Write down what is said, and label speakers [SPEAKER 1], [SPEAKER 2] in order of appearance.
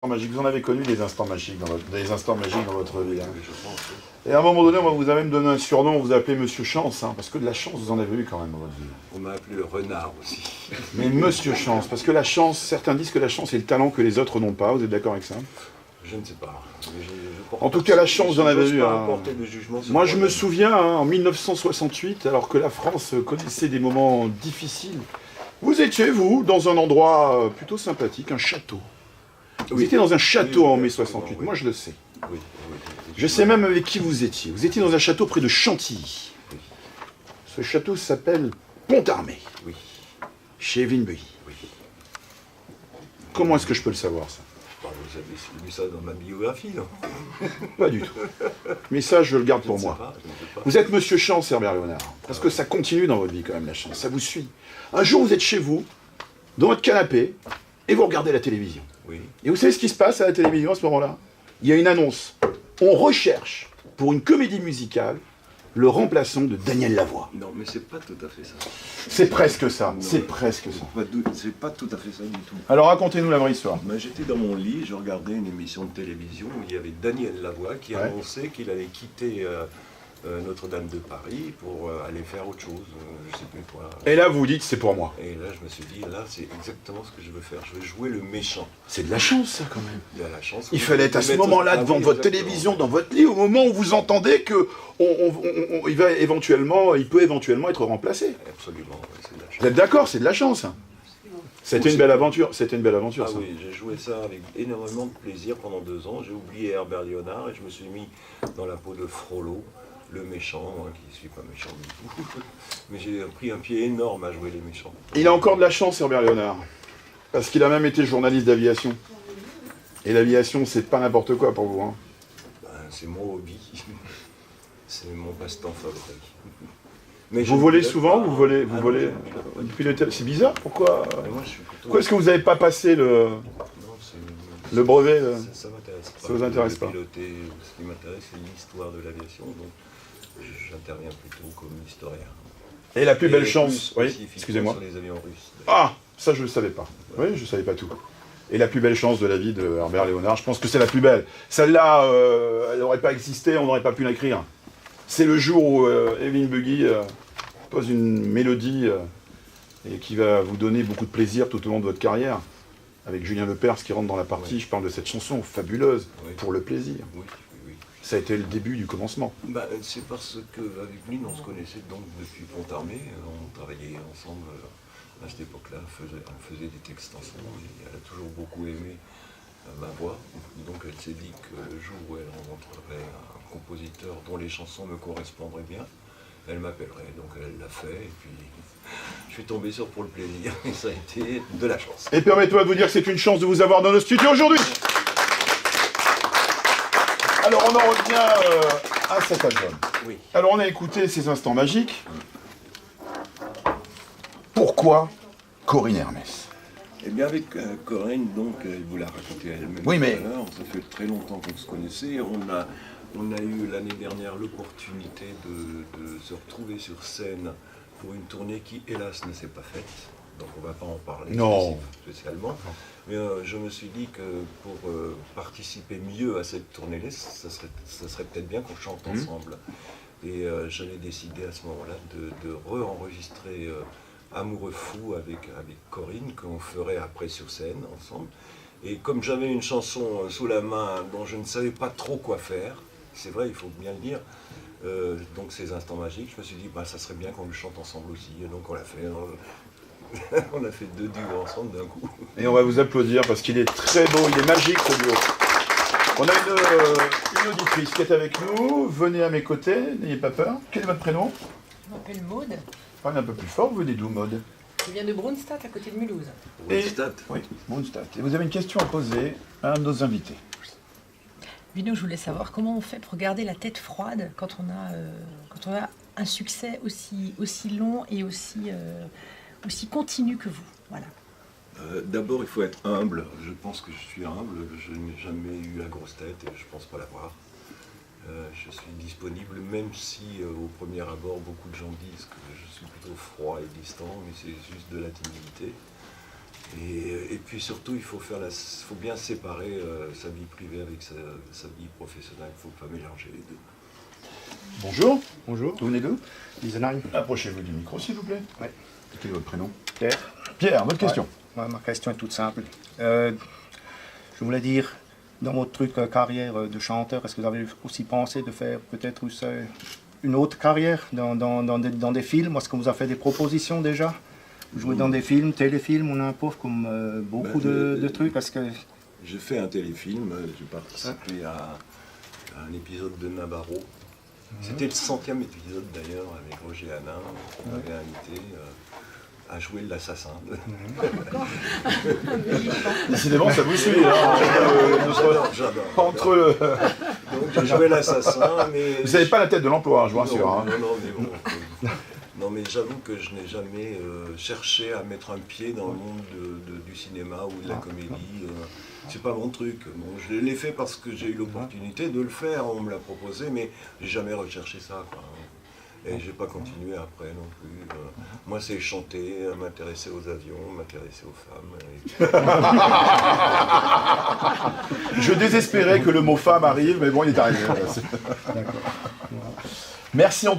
[SPEAKER 1] Magique. Vous en avez connu des instants magiques dans votre vie. Hein.
[SPEAKER 2] Je pense, oui.
[SPEAKER 1] Et à un moment donné, on vous a même donné un surnom, on vous a appelé Monsieur Chance, hein, parce que de la chance, vous en avez eu quand même dans votre vie.
[SPEAKER 2] On m'a appelé le renard aussi.
[SPEAKER 1] Mais Monsieur Chance, parce que la chance, certains disent que la chance est le talent que les autres n'ont pas, vous êtes d'accord avec ça?
[SPEAKER 2] Je ne sais pas.
[SPEAKER 1] En tout cas, la chance, vous en avez eu. Hein. Moi, je me souviens, hein, en 1968, alors que la France connaissait des moments difficiles, vous étiez, vous, dans un endroit plutôt sympathique, un château. Vous étiez dans un château en mai 68, moi je le sais.
[SPEAKER 2] Oui.
[SPEAKER 1] Je sais même avec qui vous étiez. Vous étiez dans un château près de Chantilly.
[SPEAKER 2] Oui.
[SPEAKER 1] Ce château s'appelle Pont-Armé,
[SPEAKER 2] Oui.
[SPEAKER 1] chez Evelyn-Beuilly.
[SPEAKER 2] Oui.
[SPEAKER 1] Comment est-ce que je peux le savoir, ça?
[SPEAKER 2] Vous avez lu ça dans ma biographie, non?
[SPEAKER 1] Pas du tout. Mais ça, je le garde pour moi.
[SPEAKER 2] Je ne sais pas.
[SPEAKER 1] Vous êtes Monsieur Chance, Herbert Léonard. Parce que ça continue dans votre vie quand même, la chance. Ça vous suit. Un jour, vous êtes chez vous, dans votre canapé, et vous regardez la télévision.
[SPEAKER 2] Oui.
[SPEAKER 1] Et vous savez ce qui se passe à la télévision à ce moment-là? Il y a une annonce. On recherche, pour une comédie musicale, le remplaçant de Daniel Lavoie.
[SPEAKER 2] Non, mais c'est pas tout à fait ça.
[SPEAKER 1] C'est presque ça,
[SPEAKER 2] Non,
[SPEAKER 1] c'est presque ça.
[SPEAKER 2] C'est pas tout à fait ça du tout.
[SPEAKER 1] Alors racontez-nous la vraie histoire.
[SPEAKER 2] Ben, j'étais dans mon lit, je regardais une émission de télévision où il y avait Daniel Lavoie qui
[SPEAKER 1] Ouais.
[SPEAKER 2] annonçait qu'il allait quitter Notre-Dame de Paris pour aller faire autre chose, je sais plus quoi.
[SPEAKER 1] Et là, vous vous dites, c'est pour moi.
[SPEAKER 2] Et là, je me suis dit, là, c'est exactement ce que je veux faire. Je veux jouer le méchant.
[SPEAKER 1] C'est de la chance, ça, quand même.
[SPEAKER 2] Il y a la chance.
[SPEAKER 1] Il fallait être à ce moment-là devant votre télévision, dans votre lit, au moment où vous entendez que il peut éventuellement être remplacé.
[SPEAKER 2] Absolument, ouais, c'est de la chance.
[SPEAKER 1] Vous êtes d'accord, c'est de la chance. Hein. C'était une belle aventure, c'était une belle aventure,
[SPEAKER 2] Ah
[SPEAKER 1] ça.
[SPEAKER 2] oui, j'ai joué ça avec énormément de plaisir pendant 2 ans. J'ai oublié Herbert Léonard et je me suis mis dans la peau de Frollo, le méchant, moi, qui ne suis pas méchant du tout. Mais j'ai pris un pied énorme à jouer les méchants.
[SPEAKER 1] Il a encore de la chance, Herbert Léonard. Parce qu'il a même été journaliste d'aviation. Et l'aviation, c'est pas n'importe quoi pour vous. Hein.
[SPEAKER 2] Ben, c'est mon hobby. C'est mon passe-temps favori. Mais
[SPEAKER 1] Vous volez souvent, vous volez depuis le c'est bizarre, pourquoi
[SPEAKER 2] Moi, je suis plutôt...
[SPEAKER 1] Pourquoi est-ce que vous n'avez pas passé le
[SPEAKER 2] Non,
[SPEAKER 1] le brevet
[SPEAKER 2] Ça m'intéresse pas.
[SPEAKER 1] Ça vous intéresse pas?
[SPEAKER 2] Piloter, ce qui m'intéresse, c'est l'histoire de l'aviation, donc j'interviens plutôt comme historien.
[SPEAKER 1] Et la plus belle
[SPEAKER 2] Et
[SPEAKER 1] chance,
[SPEAKER 2] plus
[SPEAKER 1] oui,
[SPEAKER 2] spécifiquement
[SPEAKER 1] excusez-moi.
[SPEAKER 2] Sur les avions russes.
[SPEAKER 1] Ah, ça je ne le savais pas. Oui, je ne savais pas tout. Et la plus belle chance de la vie de Herbert Léonard, je pense que c'est la plus belle. Celle-là, elle n'aurait pas existé, on n'aurait pas pu l'écrire. C'est le jour où Evelyn-Beuilly pose une mélodie et qui va vous donner beaucoup de plaisir tout au long de votre carrière. Avec Julien Lepers qui rentre dans la partie,
[SPEAKER 2] Oui.
[SPEAKER 1] je parle de cette chanson fabuleuse,
[SPEAKER 2] Oui.
[SPEAKER 1] pour le plaisir.
[SPEAKER 2] Oui.
[SPEAKER 1] Ça a été le début du commencement.
[SPEAKER 2] Bah, c'est parce qu'avec lui, on se connaissait donc depuis Pont-Armé. On travaillait ensemble à cette époque-là, on faisait des textes ensemble. Et elle a toujours beaucoup aimé ma voix. Donc elle s'est dit que le jour où elle rencontrerait un compositeur dont les chansons me correspondraient bien, elle m'appellerait. Donc elle l'a fait. Et puis je suis tombé sur Pour le plaisir. Et ça a été de la chance.
[SPEAKER 1] Et permettez-moi de vous dire que c'est une chance de vous avoir dans nos studios aujourd'hui. Alors on en revient à cet album.
[SPEAKER 2] Oui.
[SPEAKER 1] Alors on a écouté ces instants magiques. Pourquoi Corinne Hermès?
[SPEAKER 2] Eh bien avec Corinne, donc, elle vous l'a raconté elle-même
[SPEAKER 1] Oui, mais-
[SPEAKER 2] tout à l'heure, ça fait très longtemps qu'on se connaissait. On a eu l'année dernière l'opportunité de se retrouver sur scène pour une tournée qui, hélas, ne s'est pas faite. Donc on ne va pas en parler
[SPEAKER 1] Non.
[SPEAKER 2] spécialement. Mais je me suis dit que pour participer mieux à cette tournée-là, ça serait peut-être bien qu'on chante ensemble. Et j'avais décidé à ce moment-là de re-enregistrer Amoureux fou avec Corinne, qu'on ferait après sur scène ensemble. Et comme j'avais une chanson sous la main dont je ne savais pas trop quoi faire, c'est vrai, il faut bien le dire, donc ces instants magiques, je me suis dit, bah, ça serait bien qu'on le chante ensemble aussi. Et donc on l'a fait. On a fait 2 duos ensemble d'un coup.
[SPEAKER 1] Et on va vous applaudir parce qu'il est très beau, il est magique ce duo. On a une auditrice qui est avec nous. Venez à mes côtés, n'ayez pas peur. Quel est votre prénom?
[SPEAKER 3] Je m'appelle Maude.
[SPEAKER 1] Parlez un peu plus fort, vous venez d'où, Maud?
[SPEAKER 3] Je viens de Brunstadt, à côté de Mulhouse.
[SPEAKER 2] Brunstadt.
[SPEAKER 1] Oui, Mondstadt. Et vous avez une question à poser à un de nos invités.
[SPEAKER 3] Vino, je voulais savoir comment on fait pour garder la tête froide quand on a un succès aussi long et aussi continu que vous. Voilà.
[SPEAKER 2] D'abord, il faut être humble. Je pense que je suis humble. Je n'ai jamais eu la grosse tête et je ne pense pas l'avoir. Je suis disponible, même si au premier abord, beaucoup de gens disent que je suis plutôt froid et distant, mais c'est juste de la timidité. Et puis surtout, il faut bien séparer sa vie privée avec sa vie professionnelle. Il ne faut pas mélanger les deux.
[SPEAKER 1] Bonjour.
[SPEAKER 4] Bonjour.
[SPEAKER 1] Vous venez d'où?
[SPEAKER 4] Isenheim.
[SPEAKER 1] Approchez-vous du micro, s'il vous plaît.
[SPEAKER 4] Ouais.
[SPEAKER 1] Quel est votre prénom?
[SPEAKER 4] Pierre.
[SPEAKER 1] Pierre, votre question.
[SPEAKER 4] Ouais, ma question est toute simple. Je voulais dire, dans votre truc carrière de chanteur, est-ce que vous avez aussi pensé de faire peut-être une autre carrière dans des films? Est-ce qu'on vous a fait des propositions déjà? Vous jouez dans des films, téléfilms, on a un pauvre comme beaucoup de trucs. Est-ce que...
[SPEAKER 2] J'ai fait un téléfilm, j'ai participé à un épisode de Navarro. C'était le 100e épisode d'ailleurs, avec Roger Hanin, on m'avait invité à jouer l'assassin.
[SPEAKER 1] Décidément, ça vous suit.
[SPEAKER 2] J'adore.
[SPEAKER 1] Entre le...
[SPEAKER 2] Donc j'ai joué l'assassin, mais...
[SPEAKER 1] Vous n'avez pas la tête de l'emploi, je vous rassure.
[SPEAKER 2] Non,
[SPEAKER 1] Hein.
[SPEAKER 2] non, mais bon. Non, mais j'avoue que je n'ai jamais cherché à mettre un pied dans le monde du cinéma ou de la comédie. C'est pas mon truc. Bon, je l'ai fait parce que j'ai eu l'opportunité de le faire, on me l'a proposé, mais j'ai jamais recherché ça, quoi. Et j'ai pas continué après non plus. Moi, c'est chanter, m'intéresser aux avions, m'intéresser aux femmes.
[SPEAKER 1] Je désespérais que le mot femme arrive, mais bon, il est arrivé. Merci en tout cas.